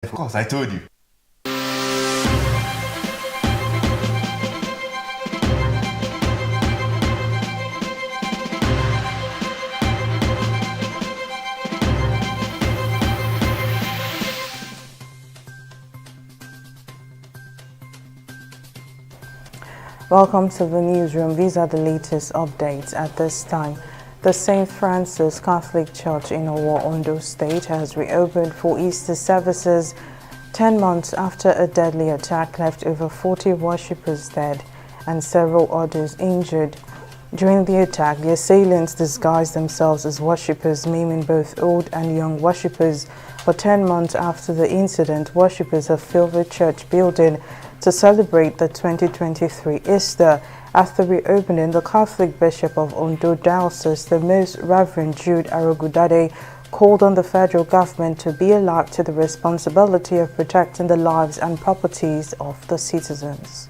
Of course, I told you. Welcome to the newsroom. These are the latest updates at this time. The St. Francis Catholic Church in Owo, Ondo State has reopened for Easter services 10 months after a deadly attack left over 40 worshippers dead and several others injured. During the attack, the assailants disguised themselves as worshippers, maiming both old and young worshippers. For 10 months after the incident, worshippers have filled the church building to celebrate the 2023 Easter. After reopening, the Catholic Bishop of Ondo Diocese, the Most Reverend Jude Arogudade, called on the federal government to be alert to the responsibility of protecting the lives and properties of the citizens.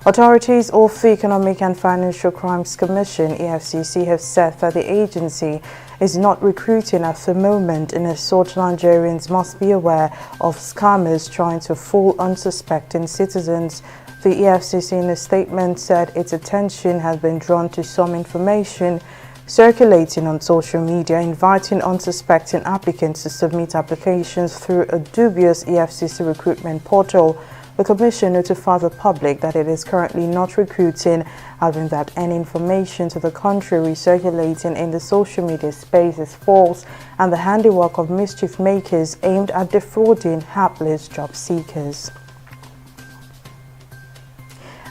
Authorities of the Economic and Financial Crimes Commission, EFCC, have said that the agency is not recruiting at the moment, and as such, Nigerians must be aware of scammers trying to fool unsuspecting citizens. The EFCC, in a statement, said its attention has been drawn to some information circulating on social media inviting unsuspecting applicants to submit applications through a dubious EFCC recruitment portal. The Commission notified the public that it is currently not recruiting, adding that any information to the contrary circulating in the social media space is false and the handiwork of mischief makers aimed at defrauding hapless job seekers.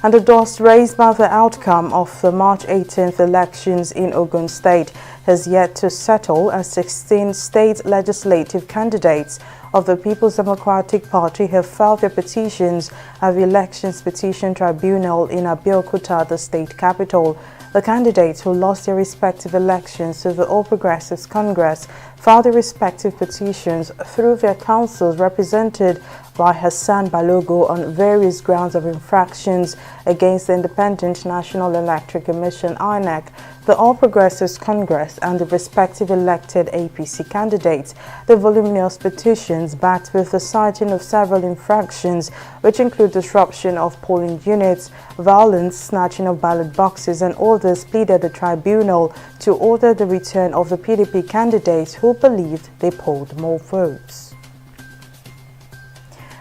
And the dust raised by the outcome of the March 18th elections in Ogun State has yet to settle, as 16 state legislative candidates of the People's Democratic Party have filed their petitions at the Elections Petition Tribunal in Abeokuta, the state capital. The candidates who lost their respective elections to the All Progressives Congress filed their respective petitions through their councils represented by Hassan Balogo on various grounds of infractions against the Independent National Electoral Commission (INEC), the All Progressives Congress, and the respective elected APC candidates. The voluminous petitions, backed with the citing of several infractions, which include disruption of polling units, violence, snatching of ballot boxes, and others, pleaded the tribunal to order the return of the PDP candidates who believed they polled more votes.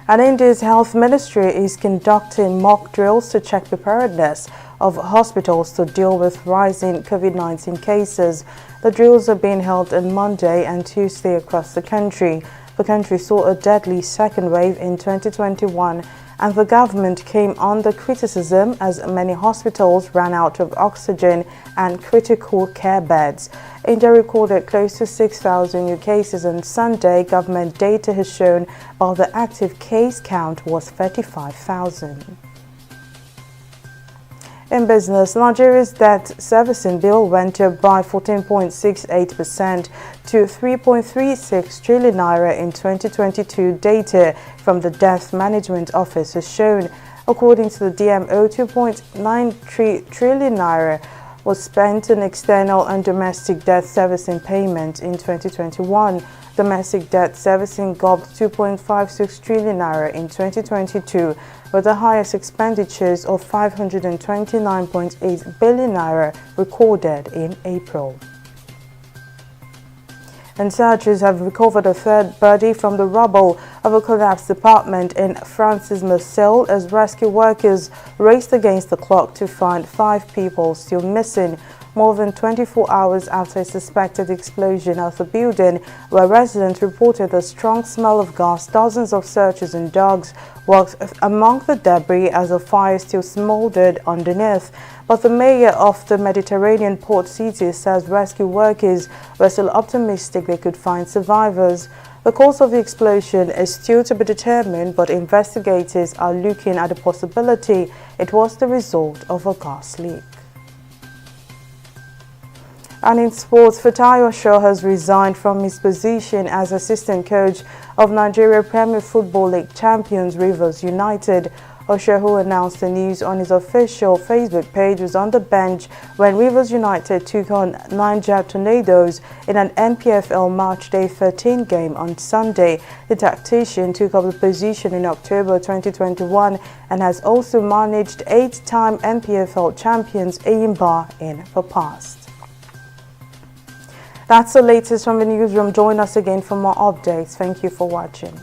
And India's health ministry is conducting mock drills to check preparedness of hospitals to deal with rising COVID-19 cases. The drills are being held on Monday and Tuesday across the country. The country saw a deadly second wave in 2021, and the government came under criticism as many hospitals ran out of oxygen and critical care beds. India recorded close to 6,000 new cases on Sunday. Government data has shown while the active case count was 35,000. In business, Nigeria's debt servicing bill went up by 14.68% to 3.36 trillion naira in 2022. Data from the Debt Management Office has shown. According to the DMO, 2.93 trillion naira was spent on external and domestic debt servicing payment in 2021. Domestic debt servicing gobbled 2.56 trillion naira in 2022, with the highest expenditures of 529.8 billion naira recorded in April. And searchers have recovered a third body from the rubble of a collapsed apartment in France's Marseille as rescue workers raced against the clock to find 5 people still missing. More than 24 hours after a suspected explosion at the building, where residents reported a strong smell of gas, dozens of searchers and dogs worked among the debris as the fire still smoldered underneath. But the mayor of the Mediterranean port city says rescue workers were still optimistic they could find survivors. The cause of the explosion is still to be determined, but investigators are looking at the possibility it was the result of a gas leak. And in sports, Fatayo Shaw has resigned from his position as assistant coach of Nigeria Premier Football League champions Rivers United. Osho, who announced the news on his official Facebook page, was on the bench when Rivers United took on Niger Tornadoes in an NPFL Match Day 13 game on Sunday. The tactician took up the position in October 2021 and has also managed 8-time NPFL champions Eyimba in the past. That's the latest from the newsroom. Join us again for more updates. Thank you for watching.